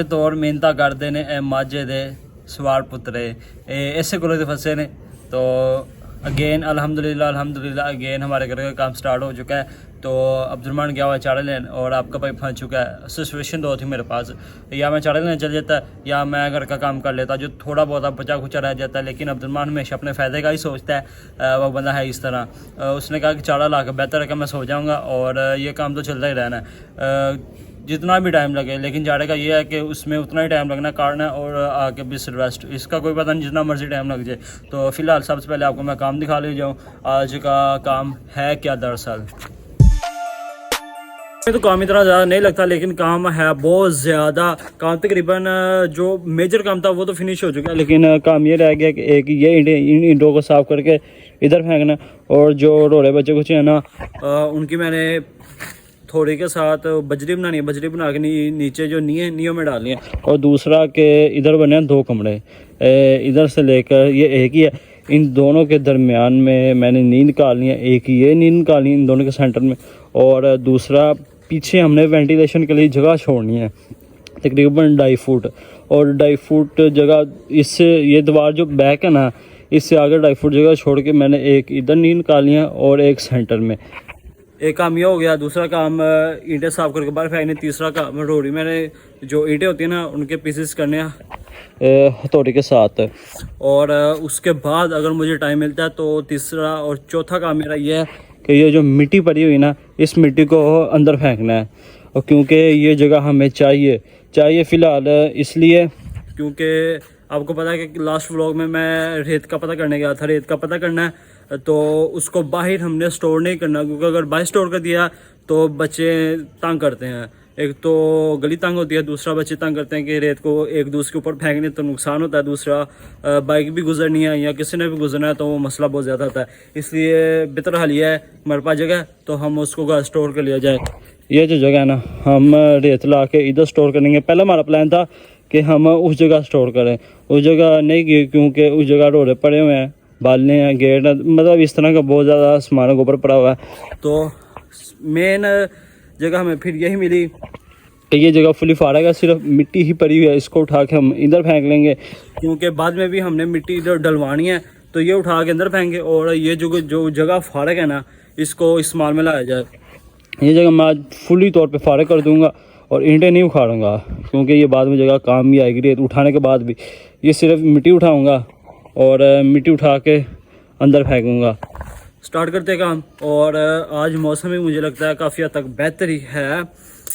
तौर मिहनत करते ने माझे दे सवार पुत्रे इसे को फंसे ने। तो अगेन अल्हम्दुलिल्लाह अगेन हमारे घर का काम स्टार्ट हो चुका है। तो अब्दुलरहमान गया हुआ चाड़ा लेन और आपका भाई फंस चुका है। सिचुएशन दो थी मेरे पास, या मैं चाड़ा लेने चल जाता या मैं घर का काम कर लेता, जो थोड़ा बहुत बचा खुचा रह जाता है। लेकिन अब्दुलरहमान हमेशा अपने फ़ायदे का ही सोचता है, वो बंदा है इस तरह। उसने कहा कि चाड़ा ला के बेहतर है कि मैं सो जाऊँगा और ये काम तो चलता ही रहना है जितना भी टाइम लगे। लेकिन चाड़े का ये है कि उसमें उतना ही टाइम लगना काटना है और आके भी रेस्ट, इसका कोई पता नहीं, जितना मर्जी टाइम लग जाए। तो फ़िलहाल सबसे पहले आपको मैं काम दिखा ले जाऊँ। आज का काम है क्या, दरअसल तो काम इतना ज़्यादा नहीं लगता, लेकिन काम है बहुत ज़्यादा। काम तकरीबन जो मेजर काम था वो तो फिनिश हो चुका है, लेकिन काम ये रह गया कि एक ये इन ईंटों को साफ़ करके इधर फेंकना, और जो रोड़े बच्चे कुछ हैं ना उनकी मैंने थोड़ी के साथ बजरी बनानी है। बजरी बना के नीचे जो नींव में डालनी है, और दूसरा के इधर बने हैं 2 कमरे, इधर से लेकर ये एक ही है। इन दोनों के दरमियान में मैंने नींद निकालनी है, एक ये नींद निकालनी है इन दोनों के सेंटर में, और दूसरा पीछे हमने वेंटिलेशन के लिए जगह छोड़नी है तकरीबन 2.5 फुट, और 2.5 फुट जगह इससे ये दीवार जो बैक है ना, इससे आगे 2.5 फुट जगह छोड़ के मैंने एक इधर नींद निकालनी है और एक सेंटर में। एक काम ये हो गया। दूसरा काम ईंटें साफ करके बाहर फेंकने। तीसरा काम रोड़ी मैंने जो ईंटें होती हैं ना उनके पीसेस करने हैं हथौड़ी के साथ। और उसके बाद अगर मुझे टाइम मिलता है तो तीसरा और चौथा काम मेरा ये है कि ये जो मिट्टी पड़ी हुई ना, इस मिट्टी को अंदर फेंकना है। और क्योंकि ये जगह हमें चाहिए फ़िलहाल, इसलिए क्योंकि आपको पता है कि लास्ट व्लॉग में मैं रेत का पता करने गया था। रेत का पता करना है तो उसको बाहर हमने स्टोर नहीं करना, क्योंकि अगर बाहर स्टोर कर दिया तो बच्चे तंग करते हैं। एक तो गली तंग होती है, दूसरा बच्चे तंग करते हैं कि रेत को एक दूसरे के ऊपर फेंकने तो नुकसान होता है, दूसरा बाइक भी गुजरनी है या किसी ने भी गुजरना है तो वो मसला बहुत ज़्यादा होता है। इसलिए बेहतर हाल ये है हमारे पास जगह तो हम उसको स्टोर कर लिया जाए। ये जो जगह है ना, हम रेत ला के इधर स्टोर करेंगे। पहले हमारा प्लान था कि हम उस जगह स्टोर करें, उस जगह नहीं की क्योंकि उस जगह रोड़े पड़े हुए हैं, बालने हैं, गेट, मतलब इस तरह का बहुत ज़्यादा सामान ऊपर पड़ा हुआ है। तो मेन जगह हमें फिर यही मिली कि ये जगह फुली फाड़क है, सिर्फ मिट्टी ही पड़ी हुई है, इसको उठा के हम इधर फेंक लेंगे, क्योंकि बाद में भी हमने मिट्टी इधर डलवानी है। तो ये उठा के अंदर फेंकेंगे और ये जो जगह फाड़क है ना, इसको इस्तेमाल में लाया जाए। ये जगह मैं आज फुली तौर पे फाड़क कर दूंगा और ईंटें नहीं उखाड़ूंगा, क्योंकि ये बाद में जगह काम भी आएगी। रेत उठाने के बाद भी ये सिर्फ मिट्टी उठाऊंगा और मिट्टी उठा के अंदर फेंकूंगा। स्टार्ट करते काम। और आज मौसम भी मुझे लगता है काफ़ी हद तक बेहतर ही है,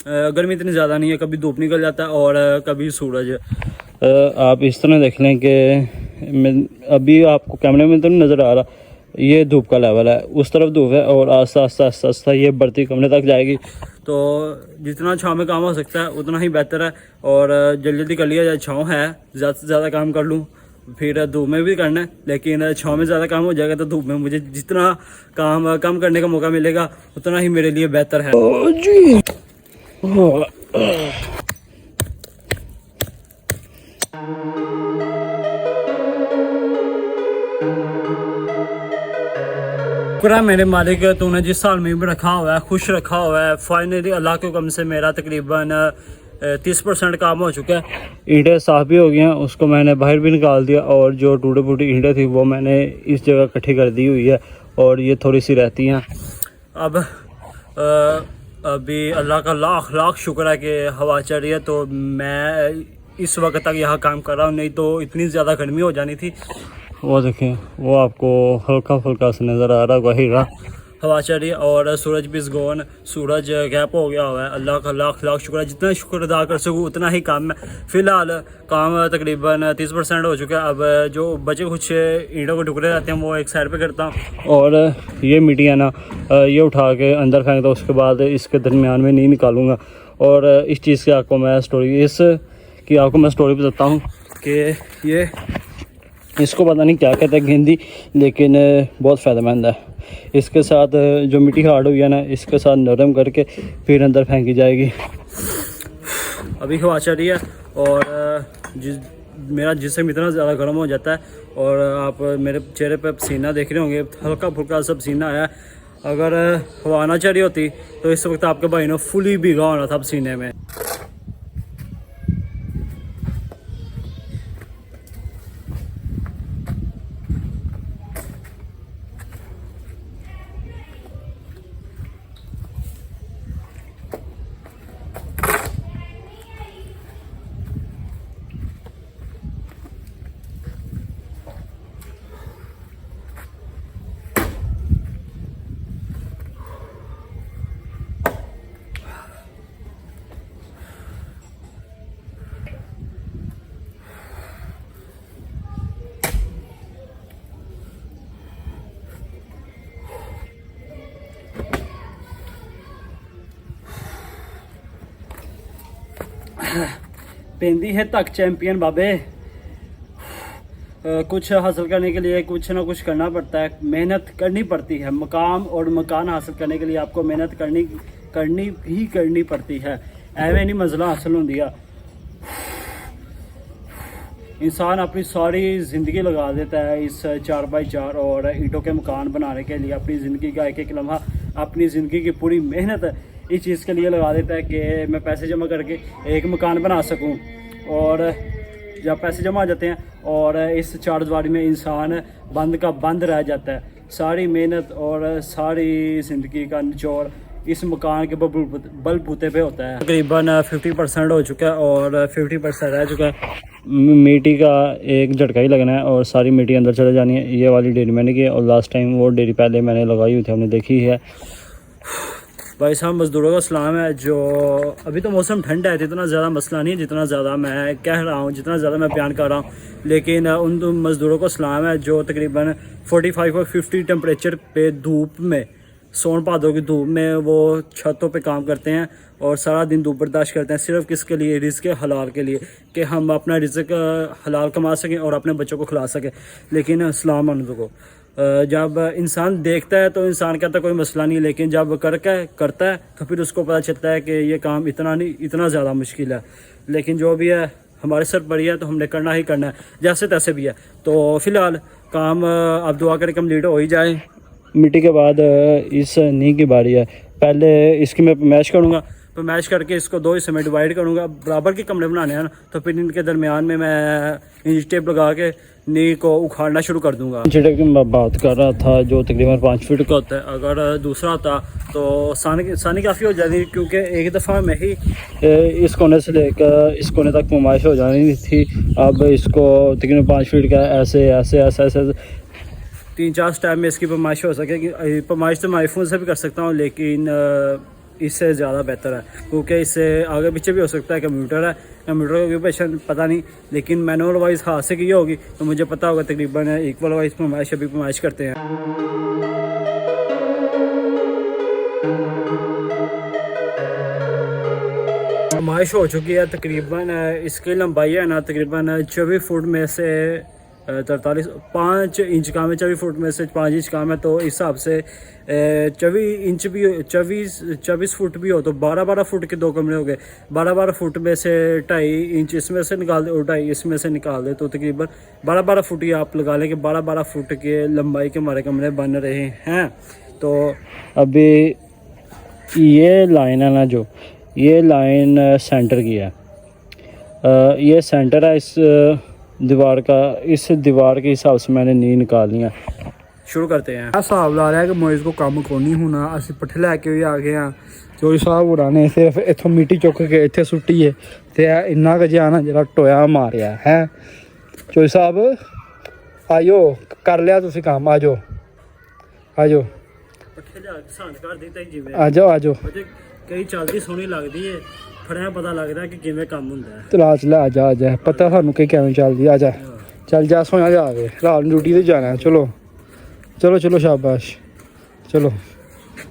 गर्मी इतनी ज़्यादा नहीं है, कभी धूप निकल जाता है और कभी सूरज। आप इस तरह देख लें कि अभी आपको कैमरे में तो नहीं नज़र आ रहा, ये धूप का लेवल है, उस तरफ धूप है और आस्ता आस्ता ये बढ़ती कमरे तक जाएगी। तो जितना छाँव में काम हो सकता है उतना ही बेहतर है, और जल्दी कर लिया जाए। छाँव है, ज़्यादा से ज़्यादा काम कर लूँ, फिर धूप में भी करना है, लेकिन छाँव में ज़्यादा काम हो जाएगा तो धूप में मुझे जितना काम कम करने का मौका मिलेगा उतना ही मेरे लिए बेहतर है। जी शुक्र है मेरे मालिक, तूने जिस साल में भी रखा हुआ है खुश रखा हुआ है। फाइनली अल्लाह के हुक्म से मेरा तकरीबन 30% काम हो चुका है। ईंटें साफ़ भी हो गई हैं, उसको मैंने बाहर भी निकाल दिया, और जो टूटी फूटी ईंटें थी वो मैंने इस जगह इकट्ठी कर दी हुई है, और ये थोड़ी सी रहती हैं। अब अभी अल्लाह का लाख लाख शुक्र है कि हवा चल रही है, तो मैं इस वक्त तक यहाँ काम कर रहा हूँ, नहीं तो इतनी ज़्यादा गर्मी हो जानी थी। वो देखें, वो आपको हल्का फुल्का से नज़र आ रहा होगा हीरा, हवा चल रही है और सूरज भी इसगोन, सूरज गैप हो गया हुआ है। अल्लाह का लाख लाख शुक्र है, जितना शुक्र अदा कर सकूँ उतना ही काम है। फ़िलहाल काम तकरीबन 30% हो चुका है। अब जो बचे कुछ ईंटों के टुकड़े रहते हैं वो एक साइड पे करता हूँ, और ये मिट्टी है ना ये उठा के अंदर फेंकता हूँ। उसके बाद इसके दरमियान में नहीं निकालूंगा। और इस चीज़ की आपको मैं स्टोरी बताता हूँ कि ये इसको पता नहीं क्या कहते हैं हिंदी, लेकिन बहुत फ़ायदेमंद है। इसके साथ जो मिट्टी हार्ड हुई है ना, इसके साथ नरम करके फिर अंदर फेंकी जाएगी। अभी हवा चल रही है और मेरा जिस्म इतना ज़्यादा गर्म हो जाता है, और आप मेरे चेहरे पे पसीना देख रहे होंगे, हल्का फुल्का सा पसीना आया। अगर हवा ना चल रही होती तो इस वक्त आपके भाई ने फुली भीगा होना था पसीने में। पेंदी है तक चैंपियन बाबे। कुछ हासिल करने के लिए कुछ ना कुछ करना पड़ता है, मेहनत करनी पड़ती है। मकाम और मकान हासिल करने के लिए आपको मेहनत करनी पड़ती है। एवं नहीं मंजिल हासिल होंगी। इंसान अपनी सारी ज़िंदगी लगा देता है इस 4x4 और ईंटों के मकान बनाने के लिए। अपनी ज़िंदगी का एक एक लम्हा, अपनी ज़िंदगी की पूरी मेहनत इस चीज़ के लिए लगा देता है कि मैं पैसे जमा करके एक मकान बना सकूं। और जब पैसे जमा हो जाते हैं और इस चारदीवारी में इंसान बंद का बंद रह जाता है। सारी मेहनत और सारी ज़िंदगी का निचोड़ इस मकान के बलबूते पे होता है। तकरीबन 50% हो चुका है और 50% रह चुका है। मिट्टी का एक झटका ही लगना है और सारी मिट्टी अंदर चले जानी है। ये वाली डेरी मैंने की है और लास्ट टाइम वो डेरी पहले मैंने लगाई हुई थी, हमने देखी है। भाई साहब मज़दूरों का सलाम है। जो अभी तो मौसम ठंडा है, इतना ज़्यादा मसला नहीं है जितना ज़्यादा मैं कह रहा हूँ, जितना ज़्यादा मैं बयान कर रहा हूँ। लेकिन उन मज़दूरों को सलाम है जो तकरीबन 45 और 50 टेम्परेचर पे धूप में, सोन भादों की धूप में वो छतों पे काम करते हैं और सारा दिन धूप बर्दाश्त करते हैं। सिर्फ किसके लिए? रिज़्क़ हलाल के लिए, कि हम अपना रिज़्क़ हलाल कमा सकें और अपने बच्चों को खिला सकें। लेकिन सलाम उनको को जब इंसान देखता है तो इंसान कहता है कोई मसला नहीं, लेकिन जब करता है तो फिर उसको पता चलता है कि ये काम इतना ज़्यादा मुश्किल है। लेकिन जो भी है हमारे सर पड़ी है तो हमने करना ही करना है, जैसे तैसे भी है। तो फ़िलहाल काम अब दुआ करें कंप्लीट हो ही जाए। मिट्टी के बाद इस नींव की बारी है। पहले इसकी मैं मैश करूँगा, तो मैश करके इसको 2 हिस्से में डिवाइड करूँगा। बराबर के कमरे बनाने हैं ना, तो फिर इनके दरमियान में मैं इंच टेप लगा के नींव को उखाड़ना शुरू कर दूँगा। चिड़े की मैं बात कर रहा था जो तकरीबन 5 फीट का होता है। अगर दूसरा होता तो सानी काफ़ी हो जाती, क्योंकि एक दफ़ा में ही इस कोने से लेकर इस कोने तक पैमाइश हो जानी थी। अब इसको तकरीबन 5 फीट का ऐसे 3-4 स्टेप में इसकी पैमाइश हो सके। पैमाइश तो मैं आईफोन से भी कर सकता हूँ, लेकिन इससे ज़्यादा बेहतर है क्योंकि इससे आगे पीछे भी हो सकता है। कंप्यूटर है, कंप्यूटर का ऑक्यूपेशन पता नहीं, लेकिन मैनुअल वाइज हाथ से की होगी तो मुझे पता होगा। तकरीबन इक्वल वाइज पैमाइश अभी पैमाइश करते हैं। पैमाइश हो चुकी है तकरीबन, इसकी लंबाई है ना तकरीबन 24 फुट में से 5 इंच काम है। 24 फुट में से 5 इंच काम है, तो इस हिसाब से 24 फुट भी हो तो 12 फुट के 2 कमरे हो गए। 12 फुट में से 2.5 इंच इसमें से निकाल दे और 2.5 इसमें से निकाल दे, तो तकरीबन 12 फुट ही आप लगा लें कि 12 फुट के लंबाई के हमारे कमरे बन रहे हैं। तो अभी ये लाइन है ना, जो ये लाइन सेंटर की है, ये सेंटर है इस दीवार का। इस दीवार के हिसाब से मैंने नींव निकालनी है। शुरू करते हैं। हिसाब ला रहा है कि मोइज को काम को नहीं होना। असं पट्ठे लैके भी आ गए हैं। चोई साहब होरां ने सिर्फ इत्थों मिट्टी चुक के इत्थे सुट्टी है ते इन्ना क जिहा ना जरा टोया मारिया है। चोई साहब आयो, कर लिया तुसीं काम, आ जाओ आ जाओ आ जाओ आ जाओ। कई चलदी सोहनी लगदी है, फड़िया पता लगदा कि किवें काम हुंदा है। चला चला आ जा आ जा, पता सानू कि किवें चलदी। आ जा चल जा, सोया जा के रात ड्यूटी ते जाना है। चलो चलो चलो शाबाश, चलो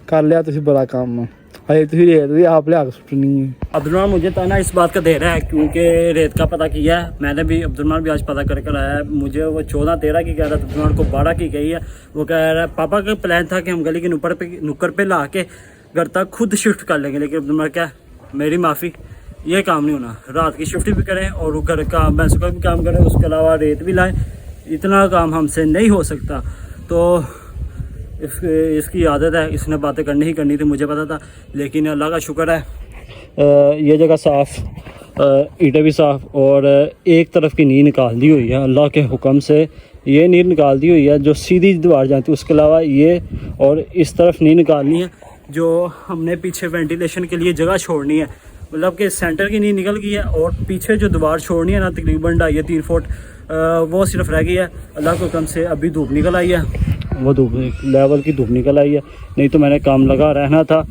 कर लिया तुसीं बड़ा काम। अरे तुसीं रेत भी आप लिया के सुट्टनी है। अब्दुलरहमान मुझे ताना इस बात का दे रहा है क्योंकि रेत का पता किया है मैंने भी। अब्दुलरहमान भी आज पता करके आया है। मुझे वो 14-13 की कह रहा था, अब्दुलरहमान को 12 की गई है। वो कह रहा है पापा का प्लान था कि हम गली के नुक्कड़ पे ला के घर तक खुद शिफ्ट कर लेंगे, लेकिन अब्दुलरहमान क्या, मेरी माफ़ी, ये काम नहीं होना। रात की शिफ्ट भी करें और घर का भैंसों का भी काम करें, उसके अलावा रेत भी लाएं, इतना काम हमसे नहीं हो सकता। तो इसकी आदत है, इसने बातें करनी ही करनी थी, मुझे पता था। लेकिन अल्लाह का शुक्र है ये जगह साफ़, ईंटें भी साफ़ और एक तरफ की नींव निकाल दी हुई है अल्लाह के हुक्म से। ये नींव निकाल दी हुई है जो सीधी दीवार जाती है, उसके अलावा ये और इस तरफ नींव निकालनी है जो हमने पीछे वेंटिलेशन के लिए जगह छोड़नी है। मतलब कि सेंटर की नींव निकल गई है और पीछे जो दीवार छोड़नी है ना तकरीबन 2.5-3 फुट, वो सिर्फ रह गई है। अल्लाह के हुक्म से अभी धूप निकल आई है, वो धूप लेवल की धूप निकल आई है, नहीं तो मैंने काम लगा रहना था।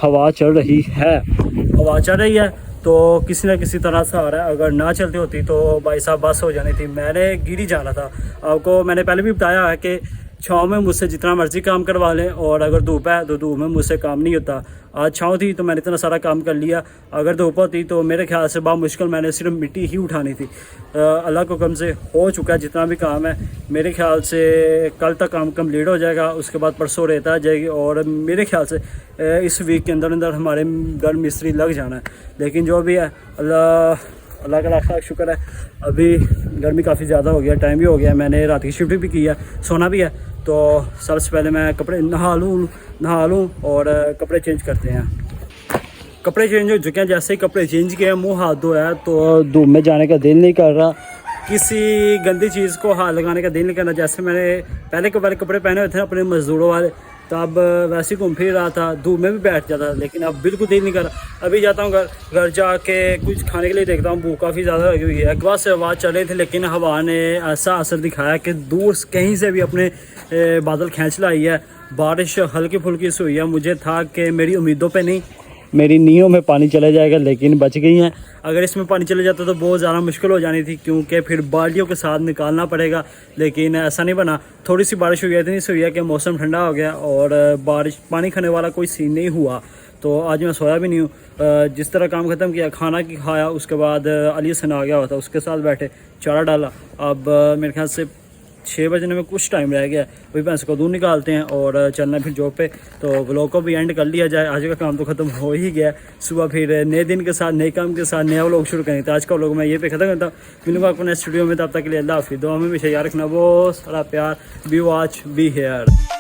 हवा चल रही है, हवा चल रही है तो किसी न किसी तरह से आ रहा है। अगर ना चलती होती तो भाई साहब बस हो जानी थी। मैंने गिरी जाना था। आपको मैंने पहले भी बताया है कि छाँव में मुझसे जितना मर्जी काम करवा लें, और अगर धूप है तो धूप में मुझसे काम नहीं होता। आज छाँव थी तो मैंने इतना सारा काम कर लिया, अगर धूप होती तो मेरे ख्याल से बहुत मुश्किल मैंने सिर्फ मिट्टी ही उठानी थी। अल्लाह के हुक्म से हो चुका है जितना भी काम है। मेरे ख्याल से कल तक काम कंप्लीट हो जाएगा, उसके बाद परसों रेत आ जाएगी, और मेरे ख्याल से इस वीक के अंदर अंदर हमारे घर मिस्त्री लग जाना है। लेकिन जो भी है अल्लाह का लाख शुक्र है। अभी गर्मी काफ़ी ज़्यादा हो गया, टाइम भी हो गया, मैंने रात की शिफ्ट भी की है, सोना भी है। तो सबसे पहले मैं कपड़े नहा लूँ और कपड़े चेंज करते हैं। कपड़े चेंज हो चुके हैं, जैसे ही कपड़े चेंज किए, मुंह हाथ धोया तो धूप में जाने का दिल नहीं कर रहा, किसी गंदी चीज़ को हाथ लगाने का दिल नहीं करना। जैसे मैंने पहले के बारे कपड़े पहने हुए थे अपने मज़दूरों वाले, तब वैसे ही घूम फिर रहा था, धूप में भी बैठ जाता, लेकिन अब बिल्कुल दिल नहीं कर रहा। अभी जाता हूँ घर जाके कुछ खाने के लिए देखता हूँ, भूख काफ़ी ज़्यादा लगी हुई है। एक बार से हवा चल रही थी, लेकिन हवा ने ऐसा असर दिखाया कि दूर कहीं से भी अपने बादल खींच लाई है। बारिश हल्की फुल्की से हुई है, मुझे था कि मेरी उम्मीदों पे नहीं, मेरी नीयों में पानी चला जाएगा, लेकिन बच गई हैं। अगर इसमें पानी चले जाता तो बहुत ज़्यादा मुश्किल हो जानी थी, क्योंकि फिर बाल्टियों के साथ निकालना पड़ेगा, लेकिन ऐसा नहीं बना। थोड़ी सी बारिश हुई है, इतनी सी हुई है कि मौसम ठंडा हो गया, और बारिश पानी खाने वाला कोई सीन नहीं हुआ। तो आज मैं सोया भी नहीं हूँ। जिस तरह काम ख़त्म किया, खाना की खाया, उसके बाद अली हसन आ गया हुआ था, उसके साथ बैठे चारा डाला। अब मेरे ख्याल से 6 बजने में कुछ टाइम रह गया, वही भैंस को दूध निकालते हैं और चलना फिर जॉब पे। तो व्लॉग को भी एंड कर लिया जाए, आज का काम तो ख़त्म हो ही गया। सुबह फिर नए दिन के साथ, नए काम के साथ नया व्लॉग शुरू करेंगे। तो आज का व्लॉग मैं ये पे ख़त्म करता हूँ। मिलूंगा आपको नेक्स्ट वीडियो में, तब तक के लिए अल्लाह हाफिज़। दुआ में भी याद रखना, बहुत सारा प्यार। Be watch be here.